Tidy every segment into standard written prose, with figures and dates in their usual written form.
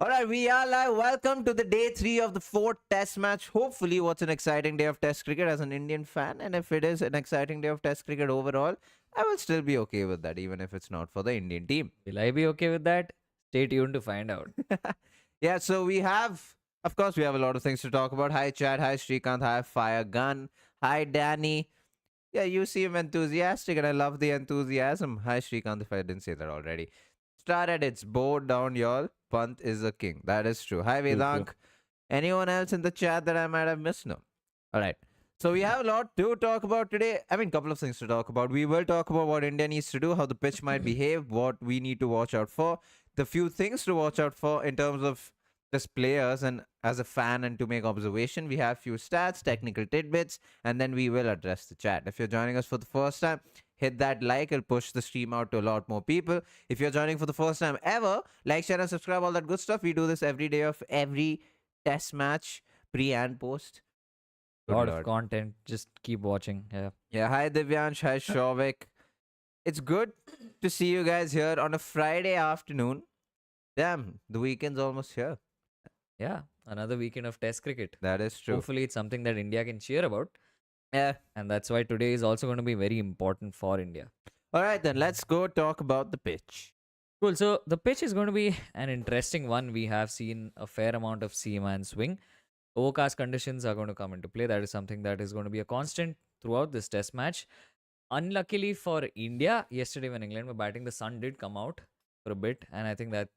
All right, we are live. Welcome to the day 3 of the 4th test match. Hopefully, what's an exciting day of test cricket as an Indian fan. And if it is an exciting day of test cricket overall, I will still be okay with that, even if it's not for the Indian team. Will I be okay with that? Stay tuned to find out. Yeah, so of course, we have a lot of things to talk about. Hi, Chad. Hi, Srikanth. Hi, Fire Gun. Hi, Danny. Yeah, you seem enthusiastic, and I love the enthusiasm. Hi, Srikanth, if I didn't say that already. Star edits, bow down, y'all. Pant is a king. That is true. Hi, True, true. Vedank. Anyone else in the chat that I might have missed? No. All right. So we have a lot to talk about today. I mean, couple of things to talk about. We will talk about what India needs to do, how the pitch might behave, what we need to watch out for, the few things to watch out for in terms of just players, and as a fan and to make observation, we have few stats, technical tidbits, and then we will address the chat. If you're joining us for the first time, hit that like. It'll push the stream out to a lot more people. If you're joining for the first time ever, like, share, and subscribe, all that good stuff. We do this every day of every test match, pre and post. Good Lot of lord. content. Just keep watching. Yeah. Yeah, hi Divyansh, hi Shavik. It's good to see you guys here on a Friday afternoon. Damn, the weekend's almost here. Yeah. Another weekend of Test cricket. That is true. Hopefully, it's something that India can cheer about. Yeah. And that's why today is also going to be very important for India. All right, then let's go talk about the pitch. Cool. So, the pitch is going to be an interesting one. We have seen a fair amount of seam and swing. Overcast conditions are going to come into play. That is something that is going to be a constant throughout this Test match. Unluckily for India, yesterday when England were batting, the sun did come out for a bit. And I think that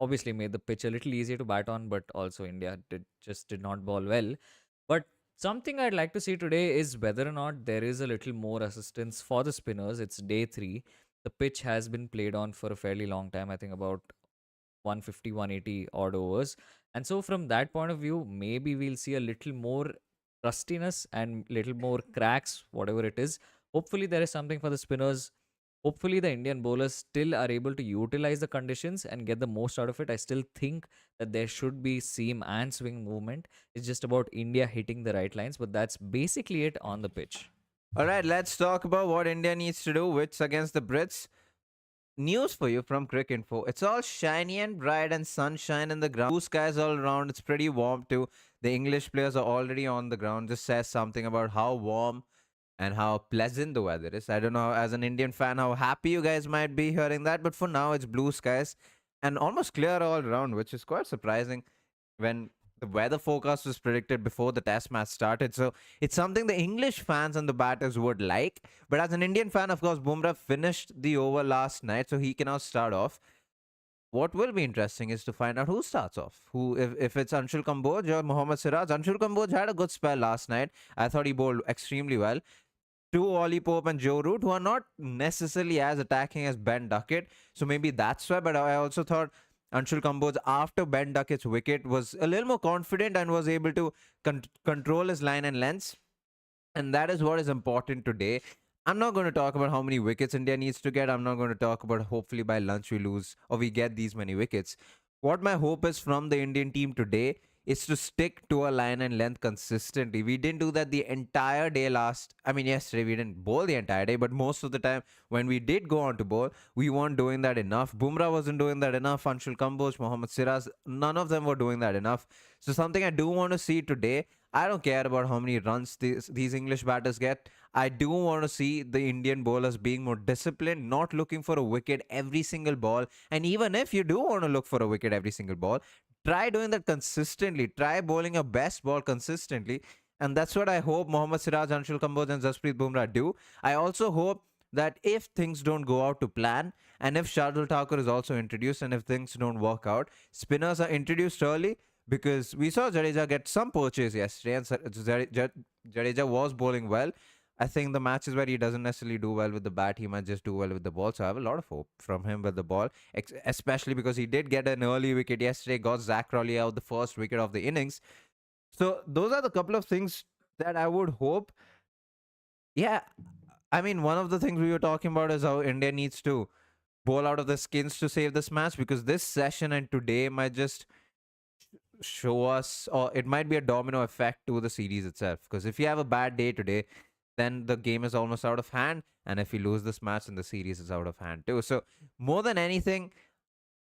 obviously made the pitch a little easier to bat on, but also India did not bowl well. But something I'd like to see today is whether or not there is a little more assistance for the spinners. It's day 3. The pitch has been played on for a fairly long time, I think about 150, 180 odd overs. And so from that point of view, maybe we'll see a little more rustiness and little more cracks, whatever it is. Hopefully there is something for the spinners. Hopefully the Indian bowlers still are able to utilize the conditions and get the most out of it. I still think that there should be seam and swing movement. It's just about India hitting the right lines, but that's basically it on the pitch. All right, let's talk about what India needs to do, which against the Brits. News for you from Crick Info. It's all shiny and bright and sunshine in the ground. Blue skies all around. It's pretty warm too. The English players are already on the ground. Just says something about how warm and how pleasant the weather is. I don't know, as an Indian fan, how happy you guys might be hearing that, but for now, it's blue skies and almost clear all around, which is quite surprising when the weather forecast was predicted before the test match started. So it's something the English fans and the batters would like. But as an Indian fan, of course, Bumrah finished the over last night, so he can now start off. What will be interesting is to find out who starts off. If it's Anshul Kamboj or Mohammad Siraj. Anshul Kamboj had a good spell last night. I thought he bowled extremely well. To Ollie Pope and Joe Root, who are not necessarily as attacking as Ben Duckett. So maybe that's why. But I also thought Anshul Kamboj, after Ben Duckett's wicket, was a little more confident and was able to control his line and lengths. And that is what is important today. I'm not going to talk about how many wickets India needs to get. I'm not going to talk about hopefully by lunch we lose or we get these many wickets. What my hope is from the Indian team today is to stick to a line and length consistently. We didn't do that the entire day yesterday we didn't bowl the entire day, but most of the time when we did go on to bowl, we weren't doing that enough. Bumrah wasn't doing that enough. Anshul Kamboj, Mohammad Siraj, none of them were doing that enough. So something I do want to see today, I don't care about how many runs these English batters get. I do want to see the Indian bowlers being more disciplined, not looking for a wicket every single ball. And even if you do want to look for a wicket every single ball, try doing that consistently. Try bowling your best ball consistently. And that's what I hope Mohammad Siraj, Anshul Kamboj and Jasprit Bumrah do. I also hope that if things don't go out to plan, and if Shardul Thakur is also introduced, and if things don't work out, spinners are introduced early, because we saw Jadeja get some purchase yesterday, and Jadeja was bowling well. I think the matches where he doesn't necessarily do well with the bat, he might just do well with the ball. So I have a lot of hope from him with the ball, especially because he did get an early wicket yesterday, got Zach Crawley out the first wicket of the innings. So those are the couple of things that I would hope. Yeah, I mean, one of the things we were talking about is how India needs to bowl out of the skins to save this match, because this session and today might just show us, or it might be a domino effect to the series itself. Because if you have a bad day today, then the game is almost out of hand. And if you lose this match, then the series is out of hand too. So more than anything,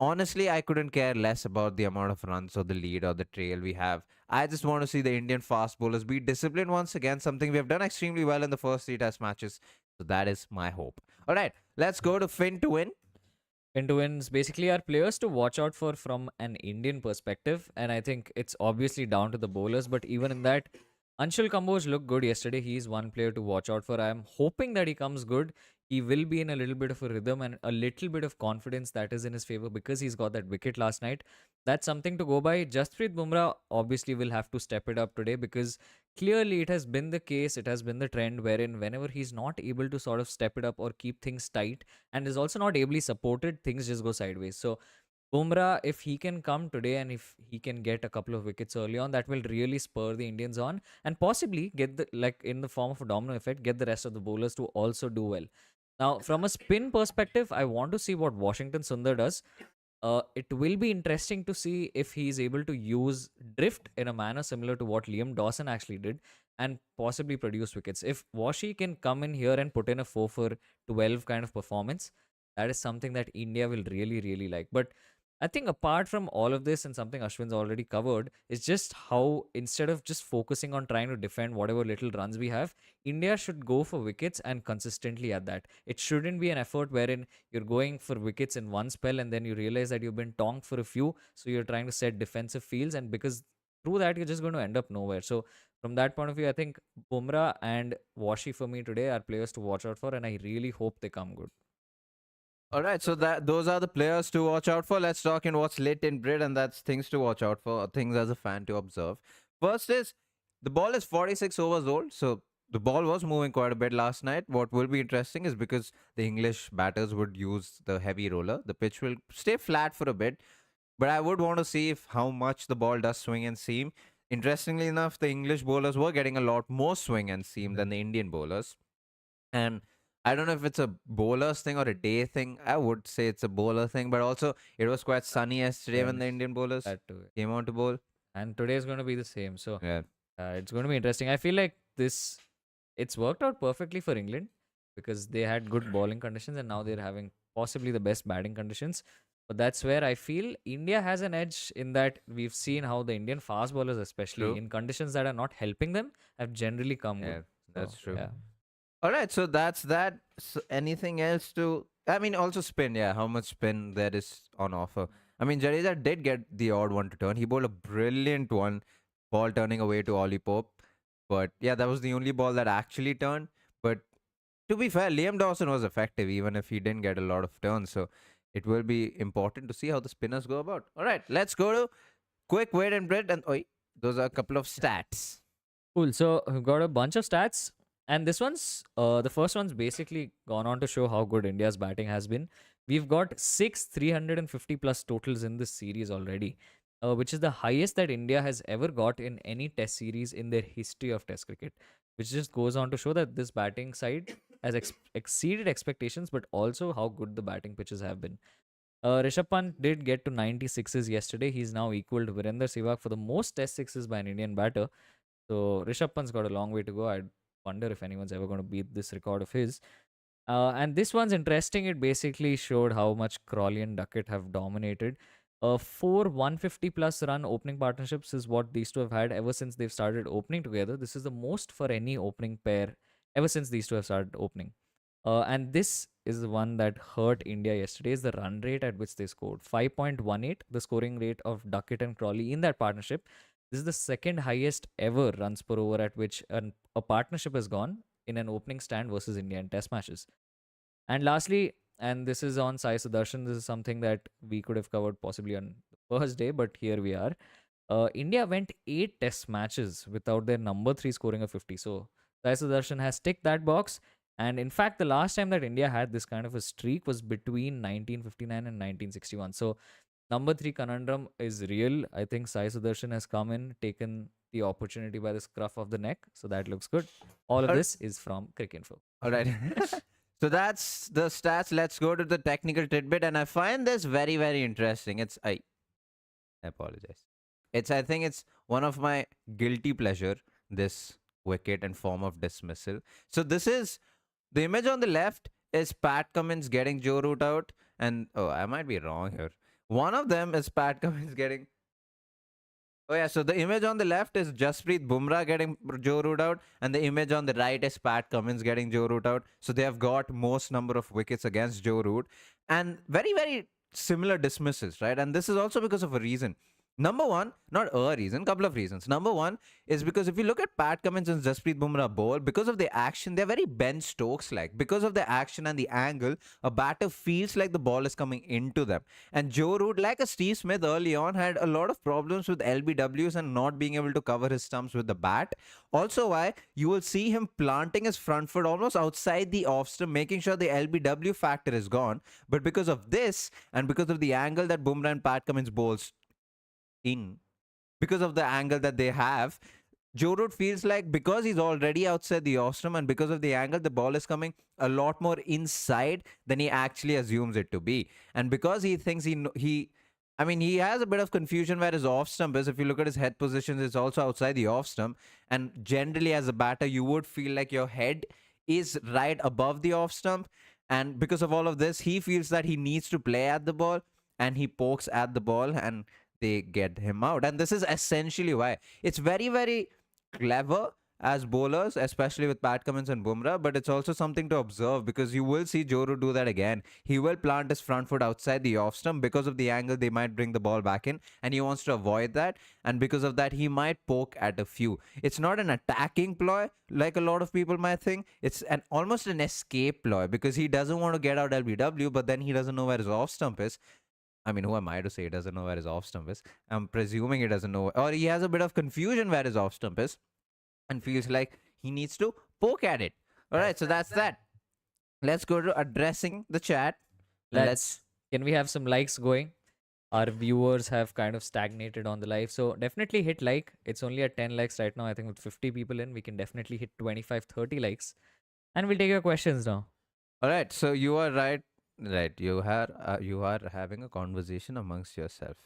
honestly, I couldn't care less about the amount of runs or the lead or the trail we have. I just want to see the Indian fast bowlers be disciplined once again, something we have done extremely well in the first three test matches. So that is my hope. All right, let's go to Finn to win. Wins basically are players to watch out for from an Indian perspective, and I think it's obviously down to the bowlers. But even in that, Anshul Kamboj looked good yesterday. He's one player to watch out for. I'm hoping that he comes good. He will be in a little bit of a rhythm and a little bit of confidence that is in his favor because he's got that wicket last night. That's something to go by. Jasprit Bumrah obviously will have to step it up today because clearly it has been the case, it has been the trend wherein whenever he's not able to sort of step it up or keep things tight and is also not ably supported, things just go sideways. So Bumrah, if he can come today and if he can get a couple of wickets early on, that will really spur the Indians on and possibly get the, like in the form of a domino effect, get the rest of the bowlers to also do well. Now, from a spin perspective, I want to see what Washington Sundar does. It will be interesting to see if he is able to use drift in a manner similar to what Liam Dawson actually did and possibly produce wickets. If Washi can come in here and put in a 4 for 12 kind of performance, that is something that India will really, really like. But I think apart from all of this and something Ashwin's already covered is just how instead of just focusing on trying to defend whatever little runs we have, India should go for wickets and consistently at that. It shouldn't be an effort wherein you're going for wickets in one spell and then you realize that you've been tonked for a few, so you're trying to set defensive fields, and because through that you're just going to end up nowhere. So from that point of view, I think Bumrah and Washi for me today are players to watch out for, and I really hope they come good. All right, so that those are the players to watch out for. Let's talk in what's lit in Brit, and that's things to watch out for, things as a fan to observe. First is the ball is 46 overs old, so the ball was moving quite a bit last night. What will be interesting is because the English batters would use the heavy roller, the pitch will stay flat for a bit, but I would want to see if how much the ball does swing and seam. Interestingly enough, the English bowlers were getting a lot more swing and seam than the Indian bowlers. And I don't know if it's a bowler's thing or a day thing. I would say it's a bowler thing, but also it was quite sunny yesterday when the Yes, Indian bowlers that too. came out to bowl. And today is going to be the same. So Yeah. it's going to be interesting. I feel like it's worked out perfectly for England because they had good bowling conditions and now they're having possibly the best batting conditions. But that's where I feel India has an edge in that we've seen how the Indian fast bowlers, especially True. in conditions that are not helping them, have generally come good. Yeah, So that's true. yeah. All right, so that's that. Anything else to? I mean, also spin. Yeah, how much spin there is on offer? I mean, Jadeja did get the odd one to turn. He bowled a brilliant one, ball turning away to Ollie Pope. But yeah, that was the only ball that actually turned. But to be fair, Liam Dawson was effective, even if he didn't get a lot of turns. So it will be important to see how the spinners go about. All right, let's go to quick wait and bread. And oi, those are a couple of stats. Cool. So we've got a bunch of stats, and this one's the first one's basically gone on to show how good India's batting has been. We've got six 350 plus totals in this series already, which is the highest that India has ever got in any Test series in their history of Test cricket. Which just goes on to show that this batting side has exceeded expectations, but also how good the batting pitches have been. Rishabh Pant did get to 96s yesterday. He's now equal to Virender Sehwag for the most Test sixes by an Indian batter. So Rishabh Pant's got a long way to go. I wonder if anyone's ever going to beat this record of his. And this one's interesting. It basically showed how much Crawley and Duckett have dominated. Four 150 plus run opening partnerships is what these two have had ever since they've started opening together. This is the most for any opening pair ever since these two have started opening. And this is the one that hurt India yesterday is the run rate at which they scored. 5.18, the scoring rate of Duckett and Crawley in that partnership. This is the second highest ever runs per over at which a partnership has gone in an opening stand versus India in test matches. And lastly, and this is on Sai Sudarshan, this is something that we could have covered possibly on the first day, but here we are. India went 8 test matches without their number 3 scoring a 50. So Sai Sudarshan has ticked that box. And in fact, the last time that India had this kind of a streak was between 1959 and 1961. So number 3 conundrum is real. I think Sai Sudarshan has come in, taken the opportunity by the scruff of the neck. So that looks good. All of All this is from Cricinfo. all right. So that's the stats. Let's go to the technical tidbit. And I find this very, very interesting. I apologize. I think it's one of my guilty pleasure, this wicket and form of dismissal. So this is the image on the left is Pat Cummins getting Joe Root out. And oh, I might be wrong here. One of them is Pat Cummins getting. Oh yeah, so the image on the left is Jasprit Bumrah getting Joe Root out, and the image on the right is Pat Cummins getting Joe Root out. So they have got most number of wickets against Joe Root, and very similar dismisses, right? And this is also because of a reason. Number one, not a reason, couple of reasons. Number one is because if you look at Pat Cummins and Jasprit Bumrah bowl, because of the action, they're very Ben Stokes like. Because of the action and the angle, a batter feels like the ball is coming into them. And Joe Root, like a Steve Smith early on, had a lot of problems with LBWs and not being able to cover his stumps with the bat. Also, why you will see him planting his front foot almost outside the off stump, making sure the LBW factor is gone. But because of this, and because of the angle that Bumrah and Pat Cummins bowls in, because of the angle that they have, Joe Root feels like because he's already outside the ostrom and because of the angle, the ball is coming a lot more inside than he actually assumes it to be. And because he thinks I mean, he has a bit of confusion where his off stump is. If you look at his head positions, it's also outside the off stump. And generally, as a batter, you would feel like your head is right above the off stump. And because of all of this, he feels that he needs to play at the ball and he pokes at the ball and they get him out. And this is essentially why it's very clever as bowlers, especially with Pat Cummins and Bumrah, but it's also something to observe because you will see Joe Root do that again. He will plant his front foot outside the off stump because of the angle they might bring the ball back in, and he wants to avoid that. And because of that, he might poke at a few. It's not an attacking ploy like a lot of people might think. It's an almost an escape ploy because he doesn't want to get out LBW, but then he doesn't know where his off stump is. I mean, who am I to say he doesn't know where his off stump is? I'm presuming he doesn't know, or he has a bit of confusion where his off stump is and feels like he needs to poke at it. All right, so that's that. Let's go to addressing the chat. Let's can we have some likes going? Our viewers have kind of stagnated on the live, so definitely hit like. It's only at 10 likes right now. I think with 50 people in, we can definitely hit 25, 30 likes, and we'll take your questions now. All right, so you are right. Right, you are having a conversation amongst yourself.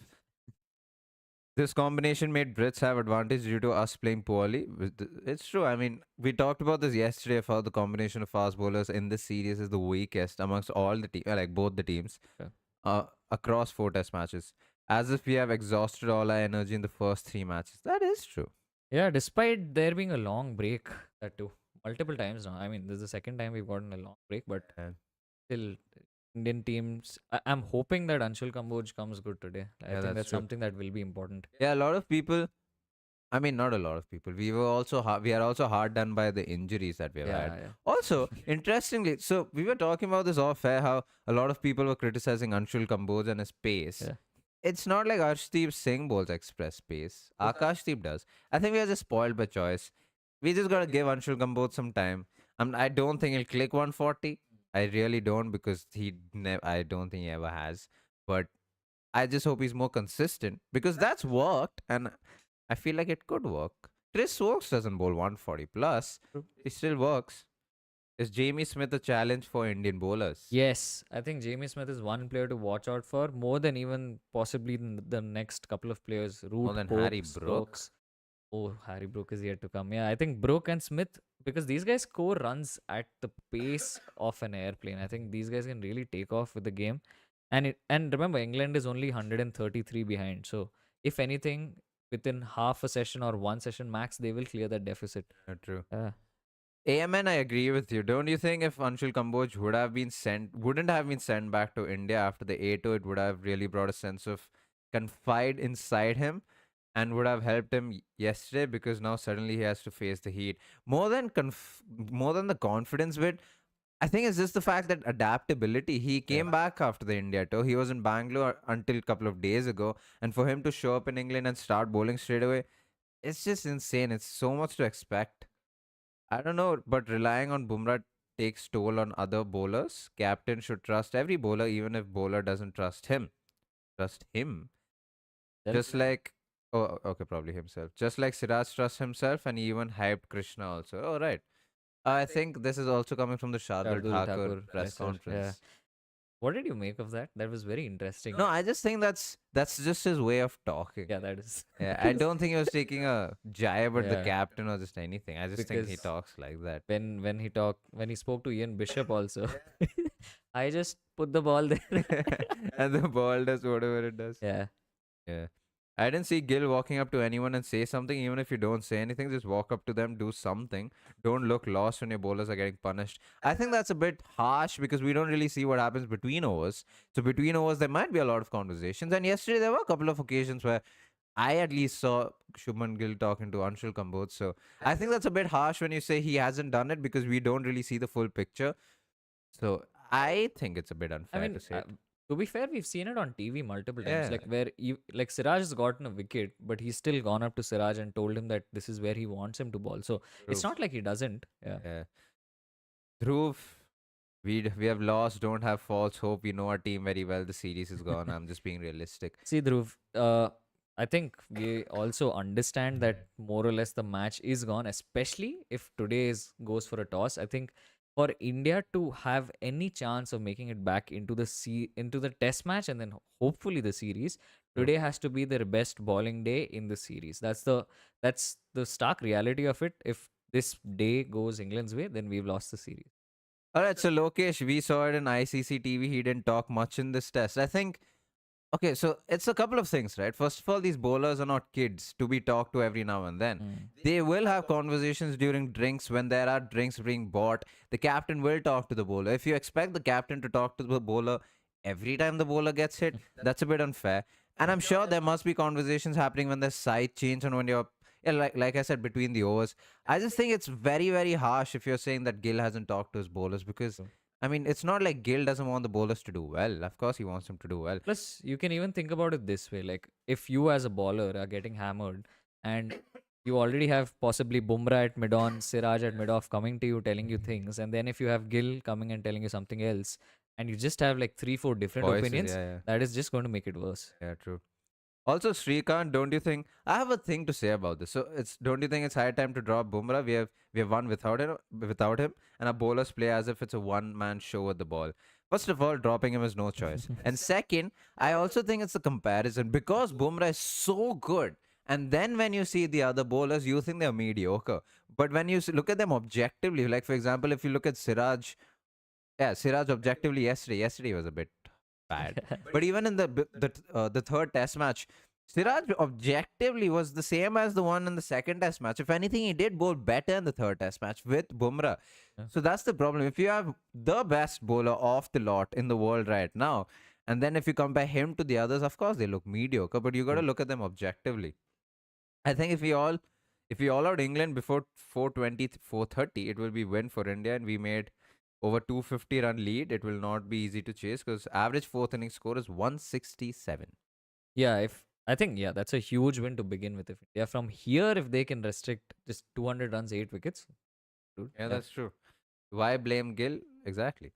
This combination made Brits have advantage due to us playing poorly. It's true. I mean, we talked about this yesterday of how the combination of fast bowlers in this series is the weakest amongst all the teams, like both the teams, Yeah. across 4 test matches. As if we have exhausted all our energy in the first 3 matches. That is true. Yeah, despite there being a long break, that too, multiple times now. I mean, this is the second time we've gotten a long break, but Yeah. still, Indian teams. I'm hoping that Anshul Kamboj comes good today. I Yeah, think that's that's true. something that will be important. Yeah, a lot of people. I mean, not a lot of people. We are also hard done by the injuries that we have had. Yeah. Also, interestingly, so we were talking about this off air, how a lot of people were criticizing Anshul Kamboj and his pace. Yeah. It's not like Arshdeep Singh bowls express pace. Akashdeep does. I think we are just spoiled by choice. We just gotta give Anshul Kamboj some time. I don't think he'll click 140. I really don't because I don't think he ever has. But I just hope he's more consistent because that's worked and I feel like it could work. Chris Wokes doesn't bowl 140 plus. True. He still works. Is Jamie Smith a challenge for Indian bowlers? Yes, I think Jamie Smith is one player to watch out for more than even possibly the next couple of players. Root, More than Pope, Harry Brook. Stokes. Oh, Harry Brook is yet to come. Yeah, I think Brook and Smith, because these guys score runs at the pace of an airplane. I think these guys can really take off with the game. And remember, England is only 133 behind. So if anything, within half a session or one session max, they will clear that deficit. True. Yeah. AMN, I agree with you. Don't you think if Anshul Kamboj wouldn't have been sent back to India after the A2, it would have really brought a sense of confide inside him and would have helped him yesterday because now suddenly he has to face the heat. More than the confidence bit, I think it's just the fact that adaptability. He came back after the India tour. He was in Bangalore until a couple of days ago, and for him to show up in England and start bowling straight away, it's just insane. It's so much to expect. I don't know, but relying on Bumrah takes toll on other bowlers. Captain should trust every bowler, even if bowler doesn't trust him. Trust him. Just like, oh, okay, probably himself. Just like Siraj trusts himself, and he even hyped Krishna also. Oh, right. I think this is also coming from the Shardul Shardul Thakur Thakur press presser, yeah. conference. What did you make of that? That was very interesting. No, I just think that's just his way of talking. Yeah, that is. Yeah, I don't think he was taking a jibe at the Yeah. captain or just anything. I just think he Because talks like that. when he spoke to Ian Bishop also, I just put the ball there. and the ball does whatever it does. Yeah. Yeah. I didn't see Gil walking up to anyone and say something. Even if you don't say anything, just walk up to them, do something. Don't look lost when your bowlers are getting punished. I think that's a bit harsh because we don't really see what happens between overs. So between overs, there might be a lot of conversations. And yesterday, there were a couple of occasions where I at least saw Shubman Gill talking to Anshul Kamboj. So I think that's a bit harsh when you say he hasn't done it because we don't really see the full picture. So I think it's a bit I unfair mean, to say it. to be fair, we've seen it on TV multiple times. Yeah, Like where like Siraj has gotten a wicket, but he's still gone up to Siraj and told him that this is where he wants him to bowl. So it's true. not like he doesn't. Yeah. Yeah. Dhruv, we have lost. Don't have false hope. We know our team very well. The series is gone. I'm just being realistic. See, Dhruv, I think we also understand that more or less the match is gone, especially if today goes for a toss. I think for India to have any chance of making it back into into the test match and then hopefully the series, True. today has to be their best bowling day in the series. That's the stark reality of it. If this day goes England's way, then we've lost the series. All right. So Lokesh, we saw it in ICC TV. He didn't talk much in this test. I think. Okay, so it's a couple of things, right? First of all, these bowlers are not kids to be talked to every now and then. Mm. They will have conversations during drinks when there are drinks being bought. The captain will talk to the bowler. If you expect the captain to talk to the bowler every time the bowler gets hit, that's a bit unfair. And I'm sure there must be conversations happening when there's side change and when you're, yeah, like I said, between the overs. I just think it's very, very harsh if you're saying that Gill hasn't talked to his bowlers because, I mean, it's not like Gill doesn't want the bowlers to do well. Of course, he wants them to do well. Plus, you can even think about it this way: like, if you as a bowler are getting hammered, and you already have possibly Bumrah at mid on, Siraj at mid off coming to you telling you things, and then if you have Gill coming and telling you something else, and you just have like 3, 4 different Voices, opinions, yeah, that is just going to make it worse. yeah, true. Also, Srikanth, don't you think? I have a thing to say about this. So, don't you think it's high time to drop Bumrah? We have won without him, and our bowlers play as if it's a one-man show at the ball. First of all, dropping him is no choice. And second, I also think it's a comparison because Bumrah is so good. And then when you see the other bowlers, you think they're mediocre. But when you look at them objectively, like for example, if you look at Siraj, yeah, Siraj objectively yesterday was a bit bad. But even in the third test match, Siraj objectively was the same as the one in the second test match. If anything, he did bowl better in the third test match with Bumrah. Yeah. So that's the problem. If you have the best bowler off the lot in the world right now, and then if you compare him to the others, of course they look mediocre, but you got to True. look at them objectively. I think if we all out England before 420, 430, it will be win for India, and we made over 250 run lead. It will not be easy to chase because average fourth inning score is 167. Yeah, if I think that's a huge win to begin with. If India from here, if they can restrict just 200 runs, 8 wickets, dude. Yeah, that's true. Why blame Gill? Exactly.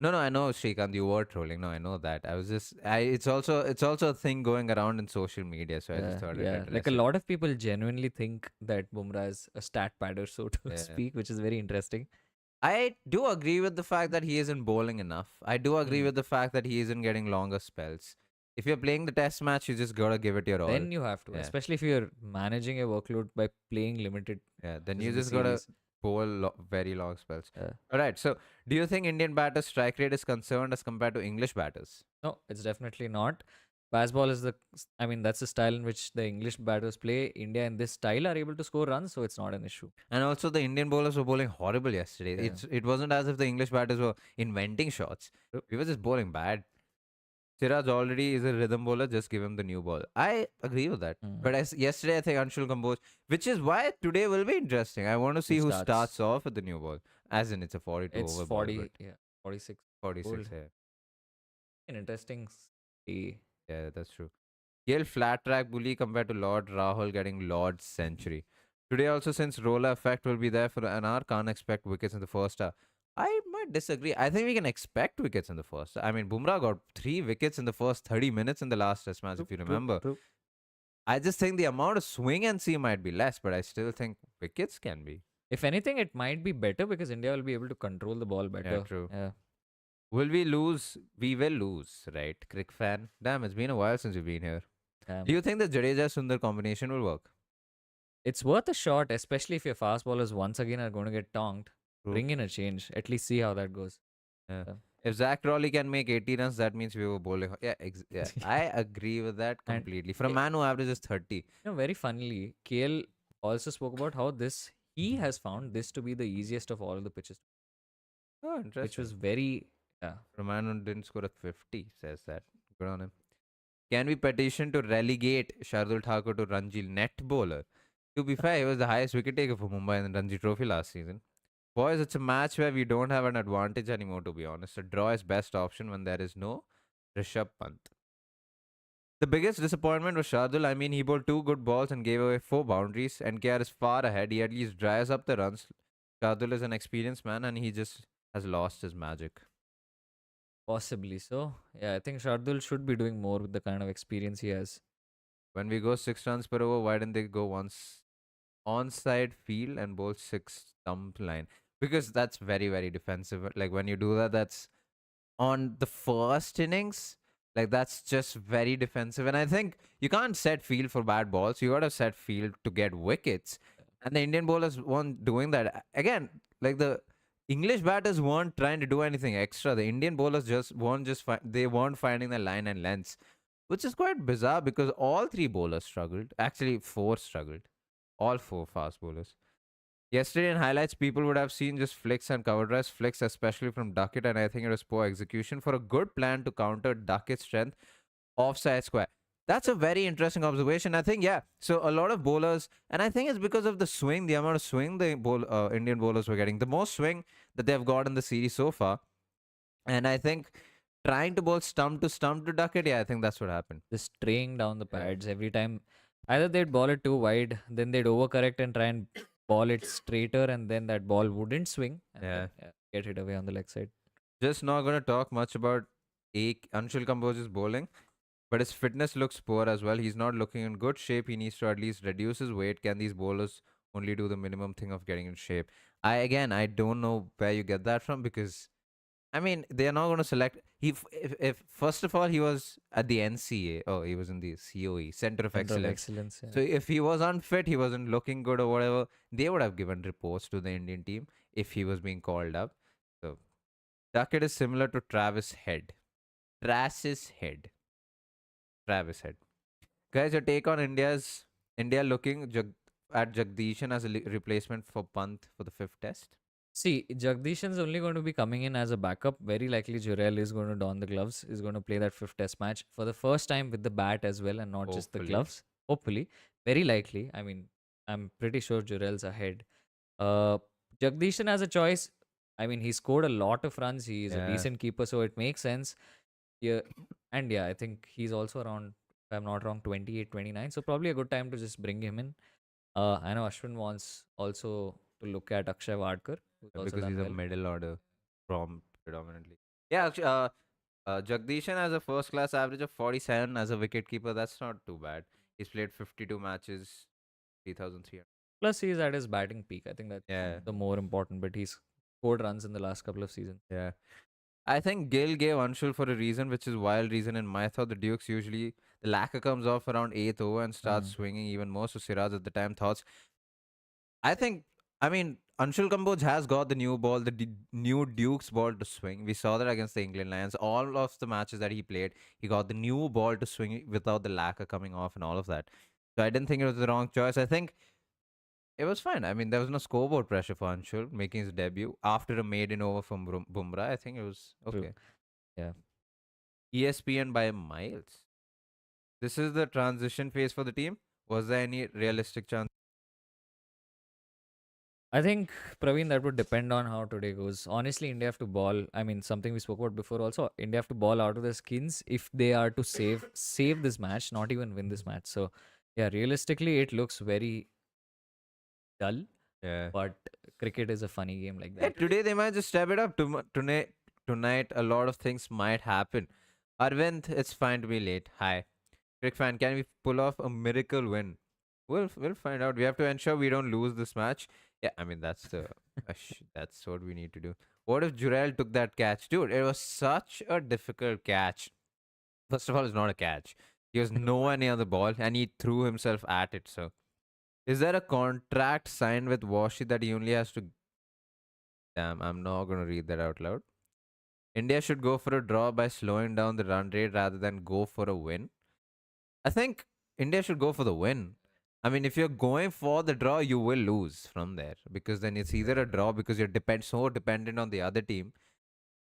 No, I know, Shrikant, you were trolling. No, I know that. I was just, it's also a thing going around in social media. So I just thought I'd Yeah. Like address a it. lot of people genuinely think that Bumrah is a stat padder, so to Yeah. speak, which is very interesting. I do agree with the fact that he isn't bowling enough. I do agree Mm. with the fact that he isn't getting longer spells. If you're playing the test match, you just gotta give it your all. Then you have to, Yeah. especially if you're managing your workload by playing limited Yeah, then matches you in the just gotta series. bowl very long spells. Yeah. All right. So, do you think Indian batters' strike rate is concerned as compared to English batters? No, it's definitely not. Baseball is I mean, that's the style in which the English batters play. India in this style are able to score runs, so it's not an issue. And also, the Indian bowlers were bowling horrible yesterday. Yeah. It wasn't as if the English batters were inventing shots. True. We were just bowling bad. Siraj already is a rhythm bowler. Just give him the new ball. I agree with that. Mm. But yesterday, I think Anshul Kamboj, which is why today will be interesting. I want to see who starts off with the new ball. As in, it's a 42 It's over 40, ball. yeah, 46. 46, Old. yeah. An interesting day. Yeah, that's true. Gill flat track bully compared to Lord Rahul getting Lord's century. Today also, since roller effect will be there for an hour, can't expect wickets in the first hour. I might disagree. I think we can expect wickets in the first. I mean, Bumrah got 3 wickets in the first 30 minutes in the last test match, if you remember. True. I just think the amount of swing and see might be less, but I still think wickets can be. If anything, it might be better because India will be able to control the ball better. Yeah, true. Yeah. Will we lose? We will lose, right? Crick fan. Damn, it's been a while since you've been here. Do you think the Jadeja Sundar combination will work? It's worth a shot, especially if your fast bowlers once again are going to get tonked. True. Bring in a change. At least see how that goes. Yeah. If Zach Rowley can make 80 runs, that means we were bowling. Yeah, yeah, I agree with that And completely. For a eh, man who averages 30. very funnily, KL also spoke about how he has found this to be the easiest of all the pitches, Oh, which was interesting. very, yeah, For a man who didn't score a 50, says that. Good on him. Can we petition to relegate Shardul Thakur to Ranji net bowler? To be fair, he was the highest wicket taker for Mumbai in the Ranji Trophy last season. Boys, it's a match where we don't have an advantage anymore, to be honest. A draw is best option when there is no Rishabh Pant. The biggest disappointment was Shardul. I mean, he bowled two good balls and gave away four boundaries. NKR is far ahead. He at least dries up the runs. Shardul is an experienced man and he just has lost his magic. possibly so. Yeah, I think Shardul should be doing more with the kind of experience he has. When we go 6 runs per over, why didn't they go once onside field and bowl six stump line? Because that's very, very defensive. Like when you do that, that's on the first innings. Like that's just very defensive. And I think you can't set field for bad balls. You gotta set field to get wickets. And the Indian bowlers weren't doing that. Again, like the English batters weren't trying to do anything extra. The Indian bowlers just weren't they weren't finding the line and lengths, which is quite bizarre because all three bowlers struggled. Actually, four struggled. All four fast bowlers. Yesterday in highlights, people would have seen just flicks and cover drives, flicks especially from Duckett, and I think it was poor execution for a good plan to counter Duckett's strength offside square. That's a very interesting observation. I think, yeah. So a lot of bowlers, and I think it's because of the swing, the amount of swing Indian bowlers were getting, the most swing that they've got in the series so far. And I think trying to bowl stump to Duckett, yeah, I think that's what happened. Just straying down the Yeah. pads every time. Either they'd ball it too wide, then they'd overcorrect and try and ball it straighter, and then that ball wouldn't swing, and then Yeah. get it away on the leg side. Just not going to talk much about Anshul Kamboge's bowling. But his fitness looks poor as well. He's not looking in good shape. He needs to at least reduce his weight. Can these bowlers only do the minimum thing of getting in shape? I don't know where you get that from because I mean they are not going to select. If first of all he was at the NCA. Oh, he was in the COE Center of Center of Excellence. excellence. Yeah. So if he was unfit, he wasn't looking good or whatever. They would have given reports to the Indian team if he was being called up. So Duckett is similar to Travis Head. Travis Head. Travis Head. Guys, your take on India looking at Jagdishan as a replacement for Pant for the fifth test? See, Jagdishan's only going to be coming in as a backup. Very likely Jurel is going to don the gloves, is going to play that fifth test match for the first time with the bat as well and not just the Hopefully. gloves. Hopefully. Very likely. I mean, I'm pretty sure Jurel's ahead. Uh, Jagdishan as a choice. I mean, he scored a lot of runs. He is a Yeah. decent keeper, so it makes sense. Yeah, and yeah, I think he's also around, if I'm not wrong, 28, 29. So probably a good time to just bring him in. I know Ashwin wants also to look at Akshay Wadkar, who's also Because done he's a well. middle order from predominantly. Yeah, Jagdishan has a first class average of 47 as a wicketkeeper. That's not too bad. He's played 52 matches, 3,300. Plus, he's at his batting peak. I think that's Yeah, the more important bit. He's scored runs in the last couple of seasons. yeah. I think Gill gave Anshul for a reason, which is wild reason in my thought. The Dukes usually the lacquer comes off around 8th over and starts Mm. swinging even more. So Siraj at the time thoughts. I think I mean Anshul Kamboj has got the new ball, the new Duke's ball to swing. We saw that against the England Lions. All of the matches that he played, he got the new ball to swing without the lacquer coming off and all of that. So I didn't think it was the wrong choice. I think it was fine. I mean, there was no scoreboard pressure for Anshul making his debut after a maiden over from Bumrah. I think it was True. okay. Yeah. ESPN by miles. This is the transition phase for the team. Was there any realistic chance? I think, Praveen, that would depend on how today goes. Honestly, India have to ball. I mean, something we spoke about before also. India have to ball out of their skins if they are to save this match, not even win this match. So, yeah, realistically, it looks very dull. Yeah. But cricket is a funny game like Yeah, that. today they might just step it up. Tonight, a lot of things might happen. Arvind, it's fine to be late. Hi. Crick fan, can we pull off a miracle win? We'll find out. We have to ensure we don't lose this match. Yeah, I mean that's what we need to do. What if Jurel took that catch, dude? It was such a difficult catch. First of all, it's not a catch. He was nowhere near the ball, and he threw himself at it. So, is there a contract signed with Washi that he only has to? Damn, I'm not gonna read that out loud. India should go for a draw by slowing down the run rate rather than go for a win. I think India should go for the win. I mean, if you're going for the draw, you will lose from there because then it's either a draw because you're so dependent on the other team,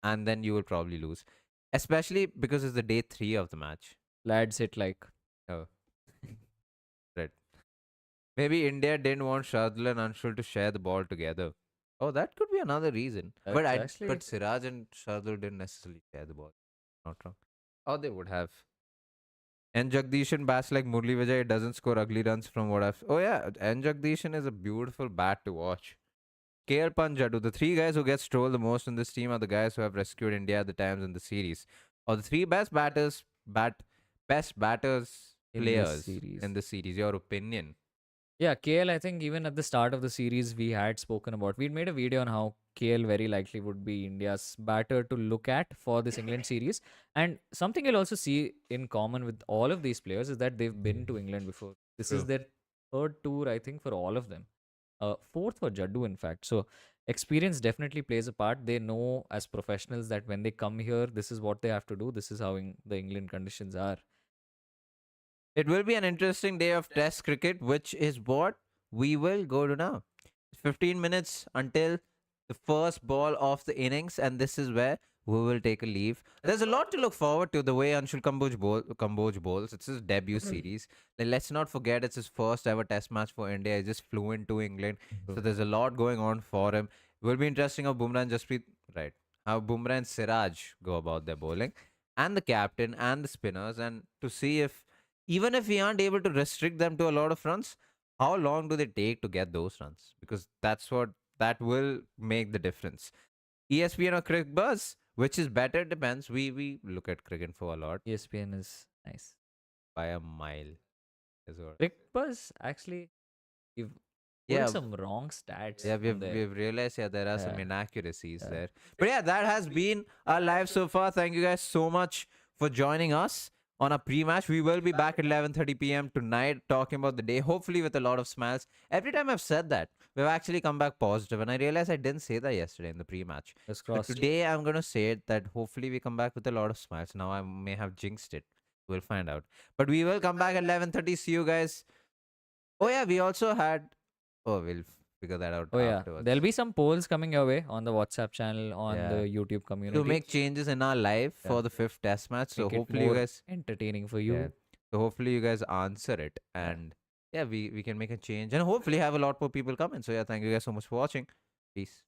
and then you will probably lose, especially because it's the day 3 of the match. Lads, it like. Oh, right. Maybe India didn't want Shardul and Anshul to share the ball together. Oh, that could be another reason. That's actually. But Siraj and Shardul didn't necessarily share the ball. Not wrong. Or they would have. And Jagdishan bats like Murli Vijay. It doesn't score ugly runs from what I've. Oh yeah, and Jagdishan is a beautiful bat to watch. KL Panjadu, the three guys who get trolled the most in this team are the guys who have rescued India at the times in the series, or the three best batters In this players series. in the series. Your opinion? Yeah, KL, I think even at the start of the series, we had spoken about. We'd made a video on how KL very likely would be India's batter to look at for this England series. And something you'll also see in common with all of these players is that they've been to England before. This is True. their third tour, I think, for all of them. Fourth for Jaddu, in fact. So experience definitely plays a part. They know as professionals that when they come here, this is what they have to do. This is how the England conditions are. It will be an interesting day of Test cricket, which is what we will go to now. 15 minutes until the first ball of the innings, and this is where we will take a leave. There's a lot to look forward to the way Anshul Kamboj bowls. It's his debut series. Let's not forget it's his first ever Test match for India. He just flew into England, so there's a lot going on for him. It will be interesting how Bumrah and Jasprit, right? How Bumrah and Siraj go about their bowling, and the captain and the spinners, and to see if even if we aren't able to restrict them to a lot of runs, how long do they take to get those runs? Because that will make the difference. ESPN or Cricket Buzz, which is better depends. We look at Cricket for a lot ESPN is nice. by a mile as well. Rick Buzz, actually, you've Yeah, pulled some wrong stats yeah, from there. we've realized there are some Yeah, inaccuracies yeah. there. But yeah, that has been our live so far. Thank you guys so much for joining us on a pre-match. We will be back at 11:30 p.m. tonight talking about the day, hopefully with a lot of smiles. Every time I've said that, we've actually come back positive, and I realized I didn't say that yesterday in the pre-match. Let's But cross. today I'm gonna say it that hopefully we come back with a lot of smiles. Now I may have jinxed it. We'll find out. But we will come back at 11:30. See you guys. Oh yeah, we also had. Oh, we'll figure that out Oh yeah, afterwards. there'll be some polls coming your way on the WhatsApp channel, on Yeah. the YouTube community. To make changes in our live Yeah. for the 5th Test match. So Make it hopefully you more guys. entertaining for you. Yeah. So hopefully you guys answer it, Yeah. and yeah, we can make a change, and hopefully have a lot more people come in. So yeah, thank you guys so much for watching. Peace.